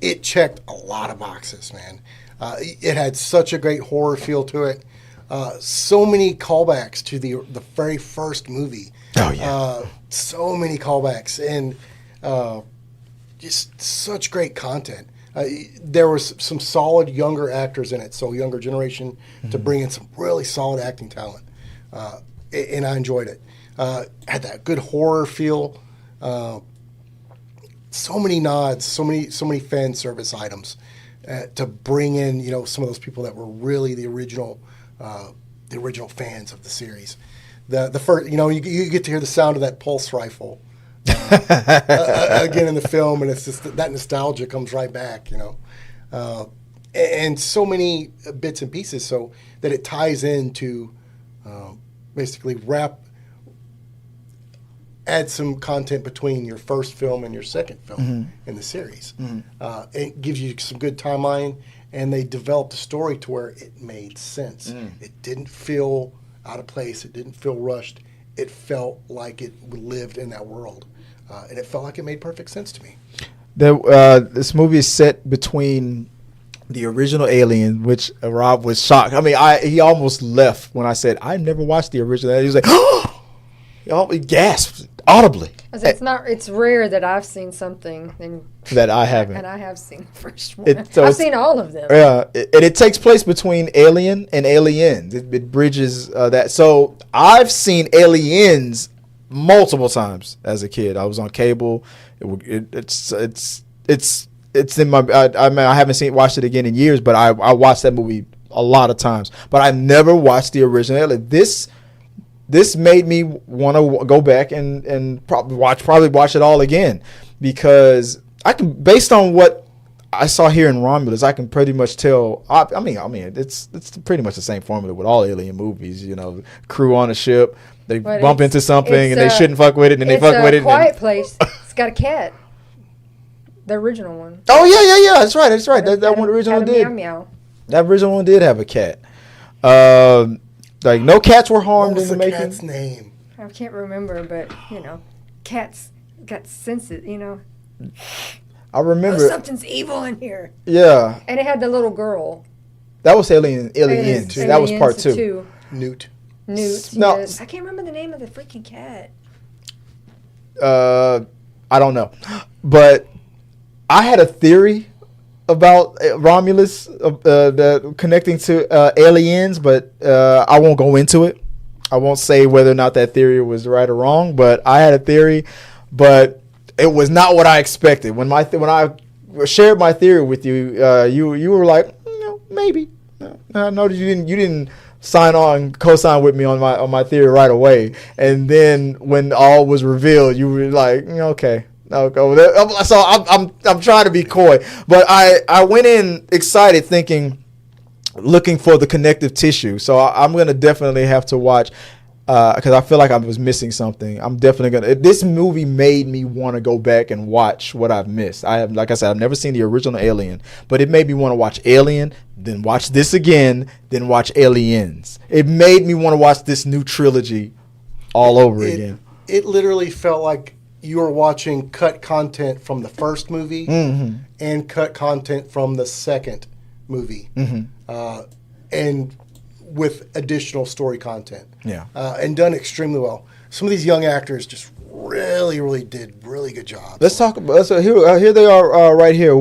It checked a lot of boxes, man. It had such a great horror feel to it. So many callbacks to the very first movie. Oh, yeah. So many callbacks, and just such great content. There was some solid younger actors in it, so younger generation to bring in some really solid acting talent. And I enjoyed it. Had that good horror feel. So many nods, so many fan service items to bring in, some of those people that were really the original fans of the series. The first, you get to hear the sound of that pulse rifle again in the film, and it's just that nostalgia comes right back, and so many bits and pieces, so that it ties into. Basically add some content between your first film and your second film in the series. It gives you some good timeline, and they developed a story to where it made sense. It didn't feel out of place. It didn't feel rushed. It felt like it lived in that world, and it felt like it made perfect sense to me. This movie is set between the original Alien, which Rob was shocked. I mean, he almost left when I said I never watched the original. He was like, "Oh!" He gasped audibly. It's rare that I've seen something that I haven't, and I have seen the first one. I've seen all of them. Yeah, and it takes place between Alien and Aliens. It bridges that. So I've seen Aliens multiple times as a kid. I was on cable. It's in my. I haven't watched it again in years, but I watched that movie a lot of times. But I've never watched the original Alien. This made me want to go back and probably watch it all again, because I can, based on what I saw here in Romulus, I can pretty much tell. I mean, it's pretty much the same formula with all Alien movies. Crew on a ship, they bump into something and they shouldn't fuck with it, and they fuck with it. It's a quiet place. It's got a cat. The original one. Oh yeah. That's right. That one original did. Meow meow. That original one did have a cat. Like no cats were harmed in the making. What was the cat's name? I can't remember, but cats got senses. I remember. Something's evil in here. Yeah. And it had the little girl. That was Aliens. That was part 2. Newt. No. Yes. I can't remember the name of the freaking cat. I don't know, but I had a theory about Romulus connecting to Aliens, but I won't go into it. I won't say whether or not that theory was right or wrong, but I had a theory, but it was not what I expected. When I shared my theory with you, you were like, maybe. I know that you didn't co-sign with me on my theory right away, and then when all was revealed, you were like, okay. So I'm trying to be coy, but I went in excited, looking for the connective tissue. So I'm gonna definitely have to watch. Because I feel like I was missing something. I'm definitely gonna. This movie made me want to go back and watch what I've missed. Like I said, I've never seen the original Alien, but it made me want to watch Alien, then watch this again, then watch Aliens. It made me want to watch this new trilogy all over again. It literally felt like you were watching cut content from the first movie and cut content from the second movie, and with additional story content. Yeah. And done extremely well. Some of these young actors just really did really good jobs. Let's talk about. So here they are right here.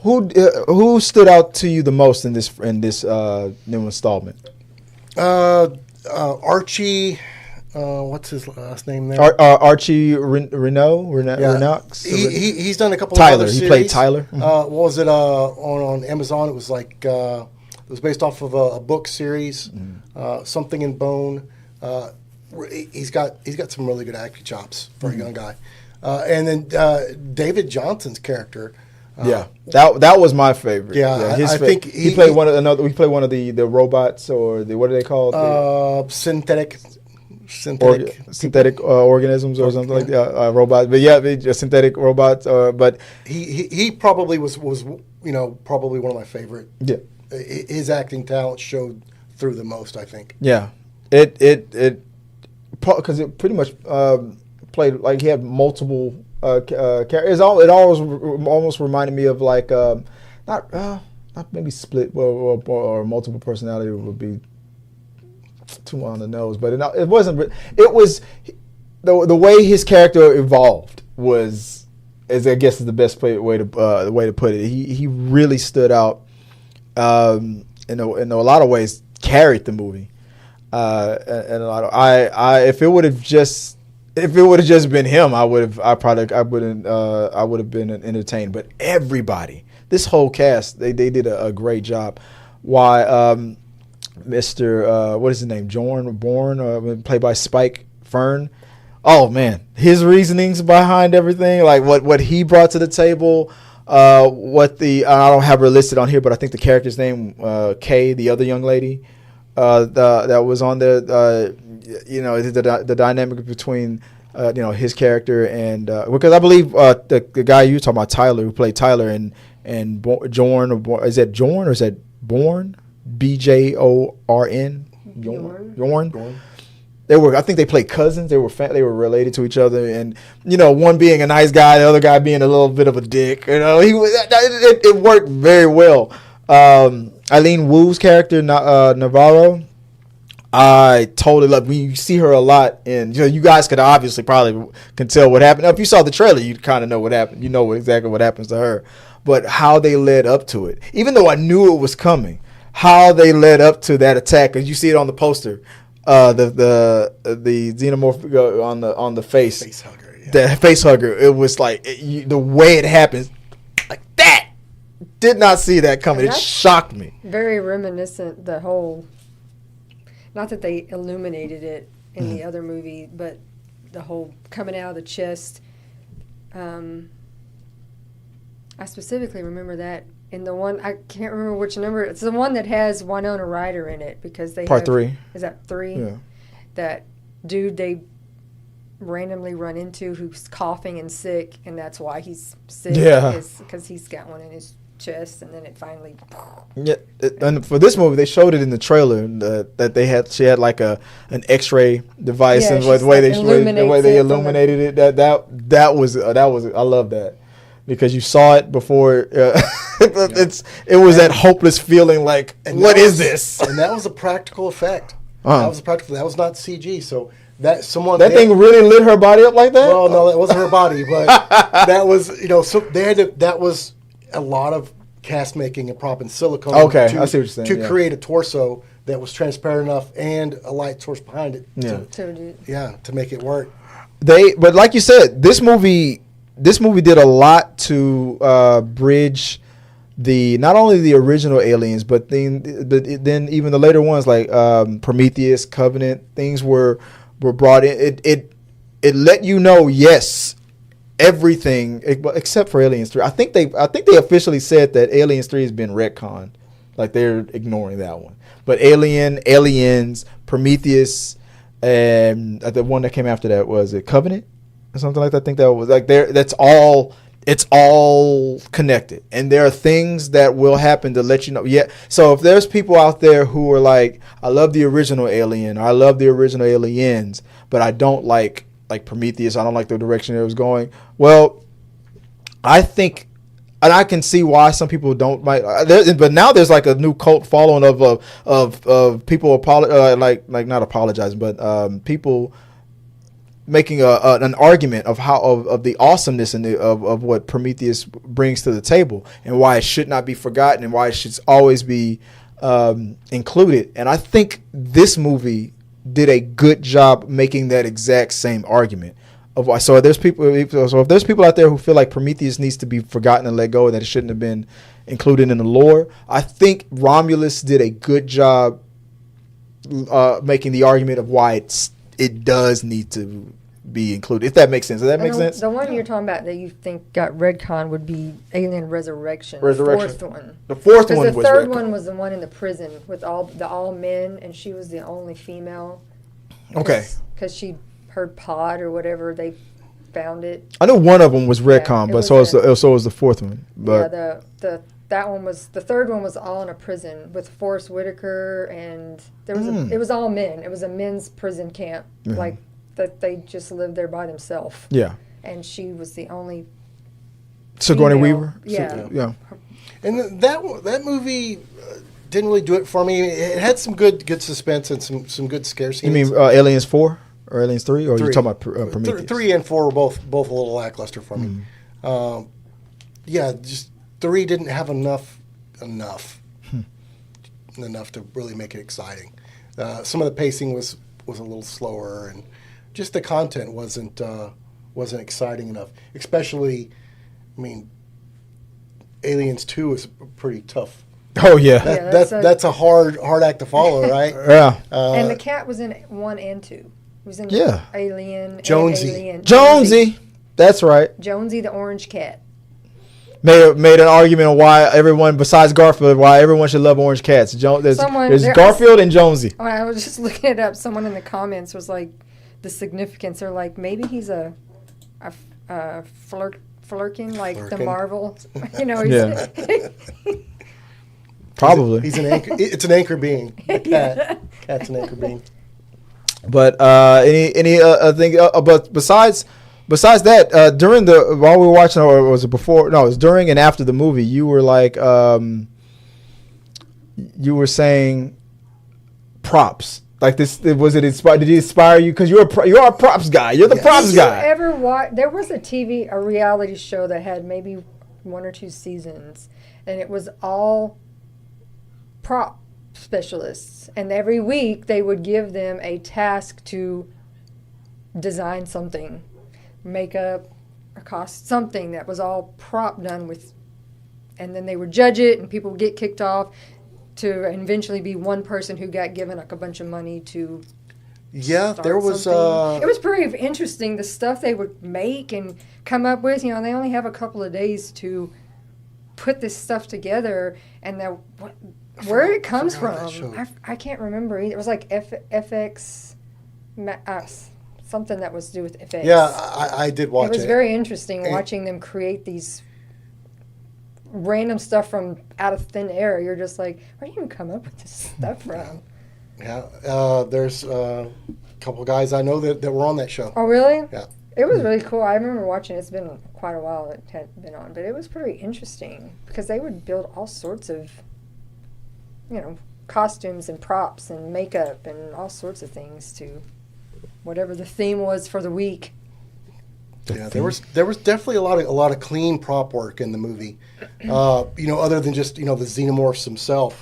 Who stood out to you the most in this new installment? Archie. What's his last name there? Archie Renault. He's done a couple Tyler. of other series. He played Tyler. What was it on Amazon? It was like it was based off of a book series, Something in Bone. He's got some really good acting chops for a young guy. And then David Johnson's character. That was my favorite. I think he played one of We played one of the robots, or what are they called? Synthetic organisms or something like that. Robots, but synthetic robots. But he probably was probably one of my favorite. Yeah, his acting talent showed through the most, I think. Yeah, it because it pretty much played like he had multiple characters. It almost reminded me of like not maybe split or multiple personality would be too on the nose, but it wasn't. It was the way his character evolved is I guess is the best way to put it. He really stood out. In a lot of ways, carried the movie. And a lot of if it would have just been him, I would have been entertained. But everybody, this whole cast, they did a great job. Why, Mr. What is his name? Bourne, played by Spike Fern. Oh man, his reasonings behind everything, like what he brought to the table. I don't have her listed on here, but I think the character's name, Kay, the other young lady, that was on there. The dynamic between his character and because I believe the guy you were talking about, Tyler, who played Tyler, and Jorn, is that Jorn or is that Bourne? BJORN. Jorn. I think they played cousins. They were related to each other, and one being a nice guy, the other guy being a little bit of a dick. It worked very well. Eileen Wu's character, Navarro, I totally love. When you see her a lot, and you guys could obviously probably can tell what happened. Now, if you saw the trailer, you kind of know what happened. You know exactly what happens to her, but how they led up to it, even though I knew it was coming, how they led up to that attack, because you see it on the poster. The xenomorph on the face, the face hugger. It was like the way it happens, like that. Did not see that coming. It shocked me. Very reminiscent. The whole, not that they illuminated it in the other movie, but the whole coming out of the chest. I specifically remember that. In the one, I can't remember which number. It's the one that has Winona Ryder in it, because they Part 3. Is that 3? Yeah. That dude they randomly run into who's coughing and sick, and that's why he's sick. Yeah. Because he's got one in his chest, and then it finally. Yeah, and for this movie, they showed it in the trailer that she had like an X-ray device, and the way they illuminated it. That was I love that. Because you saw it before, it was that hopeless feeling like, what is this? And that was a practical effect. Uh-huh. That was not CG. So that thing really lit her body up like that? Well, no, that wasn't her body, but that was so they had to. That was a lot of cast making and prop and silicone. Okay, I see what you're saying. To create a torso that was transparent enough and a light source behind it. Yeah. To make it work. But like you said, this movie did a lot to bridge not only the original Aliens, but then even the later ones like Prometheus, Covenant, things were brought in. It let you know, yes, everything except for Aliens 3. I think they officially said that Aliens 3 has been retconned, like they're ignoring that one. But Aliens, Prometheus, and the one that came after that, was it Covenant or something like that? I think that was like there. It's all connected, and there are things that will happen to let you know. Yeah. So if there's people out there who are like, I love the original Alien, or I love the original Aliens, but I don't like Prometheus, I don't like the direction it was going. Well, I think, and I can see why some people don't like. But now there's like a new cult following of people not apologizing, but people making an argument of of the awesomeness and of what Prometheus brings to the table, and why it should not be forgotten, and why it should always be included. And I think this movie did a good job making that exact same argument. So if there's people out there who feel like Prometheus needs to be forgotten and let go, and that it shouldn't have been included in the lore, I think Romulus did a good job making the argument of why it does need to be included, if that makes sense. Does that make sense? The one you're talking about that you think got retcon would be Alien Resurrection. The fourth one. The fourth one was the third retcon. one was the one in the prison with all men, and she was the only female. Okay. Because she heard pod or whatever, they found it. I know one of them was retcon, but so was the fourth one. But yeah, that one was, the third one was all in a prison with Forrest Whitaker, and there was it was all men. It was a men's prison camp, like that they just lived there by themselves. Yeah. And she was the only Sigourney Weaver. Yeah. Yeah. And that movie didn't really do it for me. It had some good suspense and some good scare scenes. You mean Aliens 4 or Aliens 3, or are you talking about Prometheus? 3 and 4 were both a little lackluster for me. Yeah, just 3 didn't have enough to really make it exciting. Some of the pacing was a little slower, and just the content wasn't exciting enough. Especially, I mean, Aliens 2 is pretty tough. Oh yeah, that's a hard act to follow, right? Yeah. And the cat was in 1 and 2. He was in Alien. Jonesy. And Alien. Jonesy. That's right. Jonesy the orange cat. Made an argument on why everyone, besides Garfield, why everyone should love orange cats. There's Garfield and Jonesy. When I was just looking it up, someone in the comments was like, the significance. They're like, maybe he's a flirkin, like the Marvel. You know. He's Probably. He's an anchor. It's an anchor being. The cat. Cat's an anchor being. But any thing? But besides that, while we were watching, or was it before? No, it was during and after the movie. You were like, you were saying props. Like this, was it inspired? Did it inspire you? Because you're a props guy. You're the props guy. Did you ever watch? There was a reality show that had maybe 1 or 2 seasons, and it was all prop specialists, and every week they would give them a task to design something, makeup, or cost something that was all prop done with, and then they would judge it, and people would get kicked off to eventually be one person who got given like a bunch of money to there was it was pretty interesting, the stuff they would make and come up with. You know, they only have a couple of days to put this stuff together, and where it comes from, I can't remember either. It was like FX, something that was to do with FX. Yeah, I did watch it. It was very interesting watching them create these random stuff from out of thin air. You're just like, where do you even come up with this stuff from? Yeah, there's a couple of guys I know that were on that show. Oh, really? Yeah. It was really cool. I remember watching it. It's been quite a while it had been on, but it was pretty interesting because they would build all sorts of, costumes and props and makeup and all sorts of things to whatever the theme was for the week. Yeah, there was definitely a lot of clean prop work in the movie. Other than just the xenomorphs themselves.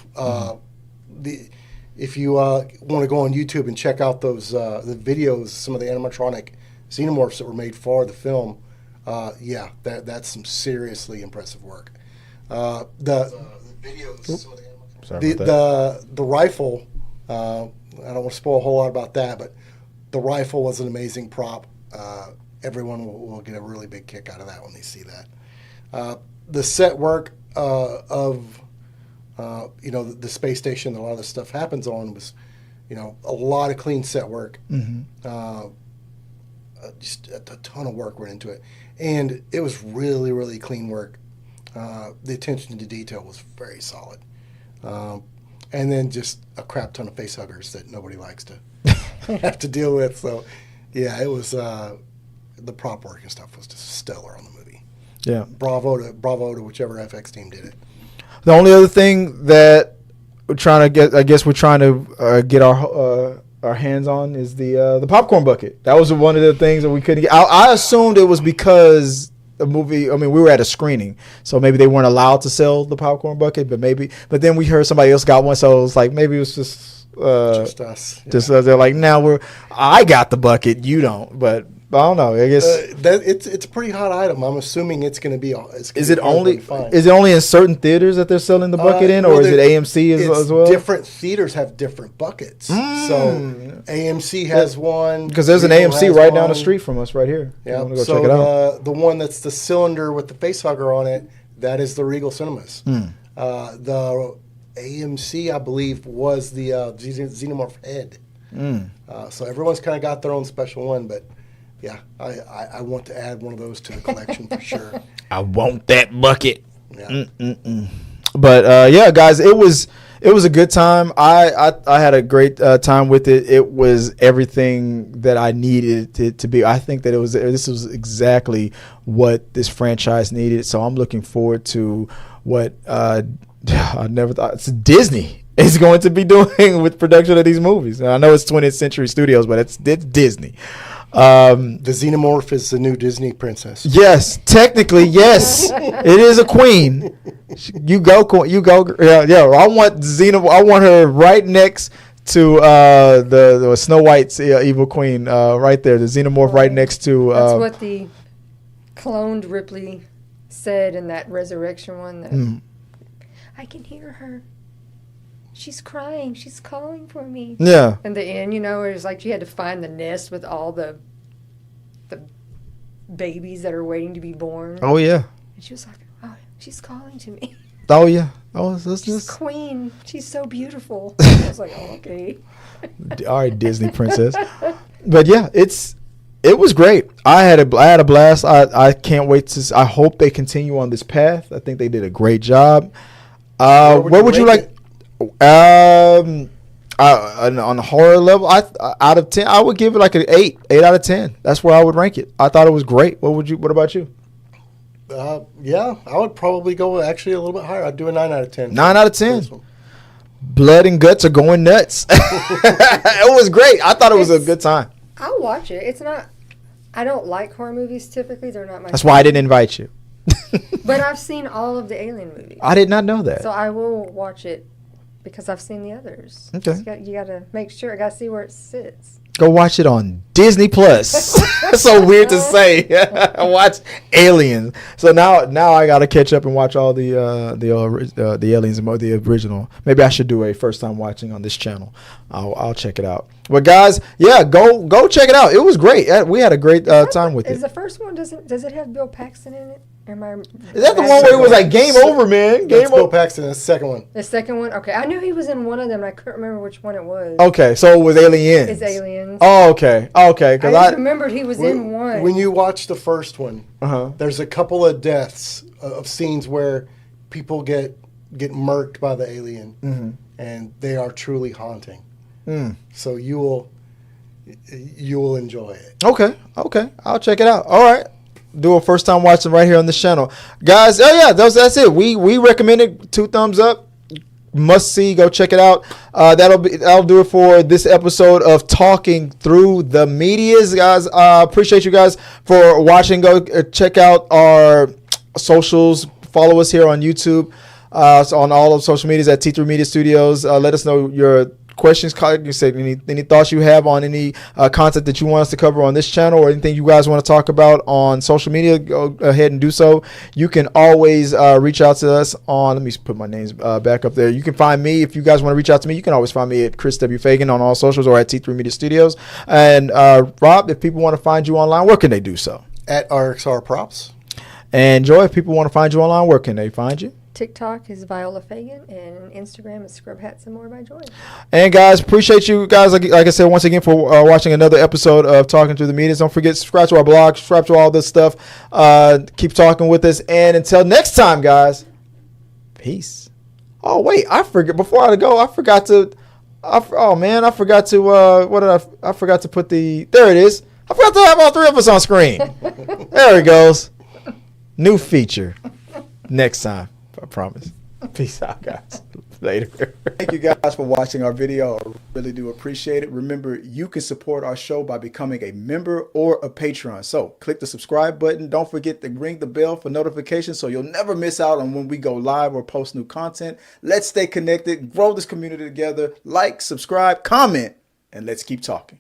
If you want to go on YouTube and check out those the videos, some of the animatronic xenomorphs that were made for the film, that's some seriously impressive work. The videos. Sorry about that. The rifle. I don't want to spoil a whole lot about that, but the rifle was an amazing prop. Everyone will get a really big kick out of that when they see that. The set work of the space station that a lot of this stuff happens on was, a lot of clean set work. Just a ton of work went into it, and it was really, really clean work. The attention to detail was very solid, and then just a crap ton of face huggers that nobody likes to have to deal with. So, yeah, it was the prop work and stuff was just stellar on the movie. Yeah, bravo to whichever FX team did it. The only other thing that we're trying to get our hands on is the popcorn bucket. That was one of the things that we couldn't get. I assumed it was because the movie. I mean, we were at a screening, so maybe they weren't allowed to sell the popcorn bucket. But then we heard somebody else got one, so it was like maybe it was just us. Yeah. Just they're like, now I got the bucket, you don't. But I don't know. I guess it's a pretty hot item. I'm assuming it's going to be. Is it only in certain theaters that they're selling the bucket in, or is it AMC as well? Different theaters have different buckets. So AMC has one because there's an AMC right down the street from us, right here. Yeah. Go check it out. The one that's the cylinder with the face hugger on it, that is the Regal Cinemas. The AMC, I believe, was the Xenomorph head. So everyone's kind of got their own special one, but. Yeah, I want to add one of those to the collection for sure. I want that bucket. Yeah. But yeah, guys, it was a good time. I had a great time with it. It was everything that I needed it to be. I think that this was exactly what this franchise needed. So I'm looking forward to what I never thought Disney is going to be doing with production of these movies. I know it's 20th Century Studios, but it's Disney. The Xenomorph is the new Disney princess. Yes, technically, yes, it is a queen. You go. Yeah. I want Xenomorph. I want her right next to the Snow White's evil queen. Right there, the Xenomorph right next to. That's what the cloned Ripley said in that resurrection one. I can hear her. She's crying. She's calling for me. Yeah. In the end, it was like she had to find the nest with all the babies that are waiting to be born. Oh, yeah. And she was like, oh, she's calling to me. Oh, yeah. Oh, she's queen. She's so beautiful. I was like, oh, okay. All right, Disney princess. But, yeah, it was great. I had a blast. I can't wait to. I hope they continue on this path. I think they did a great job. What would you like? On the horror level, out of 10, I would give it like an 8 out of 10. That's where I would rank it. I thought it was great. What about you? Yeah, I would probably go actually a little bit higher. I'd do a 9 out of 10. 9 out of 10. Blood and guts are going nuts. It was great. I thought it was a good time. I'll watch it. It's not. I don't like horror movies typically. They're not my. That's why I didn't invite you. But I've seen all of the Alien movies. I did not know that. So I will watch it. Because I've seen the others. Okay. You got to make sure. I got to see where it sits. Go watch it on Disney Plus. That's so weird to say. Watch Aliens. So now I got to catch up and watch all the Aliens, the original. Maybe I should do a first time watching on this channel. I'll check it out. But guys, yeah, go check it out. It was great. We had a great time with it. Is the first one does it have Bill Paxton in it? Is that the one where it was like game over, man? That's Bill Paxton, the second one. The second one? Okay. I knew he was in one of them, and I couldn't remember which one it was. Okay, so it was Aliens. It's Aliens. Oh, okay. Because I remembered he was in one. When you watch the first one, there's a couple of deaths of scenes where people get murked by the alien, and they are truly haunting. So you will enjoy it. Okay. I'll check it out. All right. Do a first time watching right here on this channel, guys. Oh yeah, that's it. We recommend it. 2 thumbs up. Must see. Go check it out. That'll do it for this episode of Talking Through the Medias, guys. Appreciate you guys for watching. Go check out our socials. Follow us here on YouTube. On all of social medias at T3 Media Studios. Let us know your questions, you say any thoughts you have on any content that you want us to cover on this channel, or anything you guys want to talk about on social media, go ahead and do so. You can always reach out to us on, let me put my names back up there. You can find me, if you guys want to reach out to me, you can always find me at Chris W. Fagan on all socials, or at T3 Media Studios. And Rob, if people want to find you online, where can they do so? At RXR Props. And Joy, if people want to find you online, where can they find you? TikTok is Viola Fagan, and Instagram is Scrub Hats and More by Joy. And guys, appreciate you guys, like I said, once again, for watching another episode of Talking Through the Medias. Don't forget, subscribe to our blog, subscribe to all this stuff. Keep talking with us. And until next time, guys, peace. Oh, wait, I forgot. Before I go, I forgot to, I forgot to put the, there it is. I forgot to have all three of us on screen. There it goes. New feature. Next time. I promise. Peace out, guys. Later. Thank you guys for watching our video. I really do appreciate it. Remember, you can support our show by becoming a member or a patron. So click the subscribe button. Don't forget to ring the bell for notifications so you'll never miss out on when we go live or post new content. Let's stay connected, grow this community together. Like, subscribe, comment, and let's keep talking.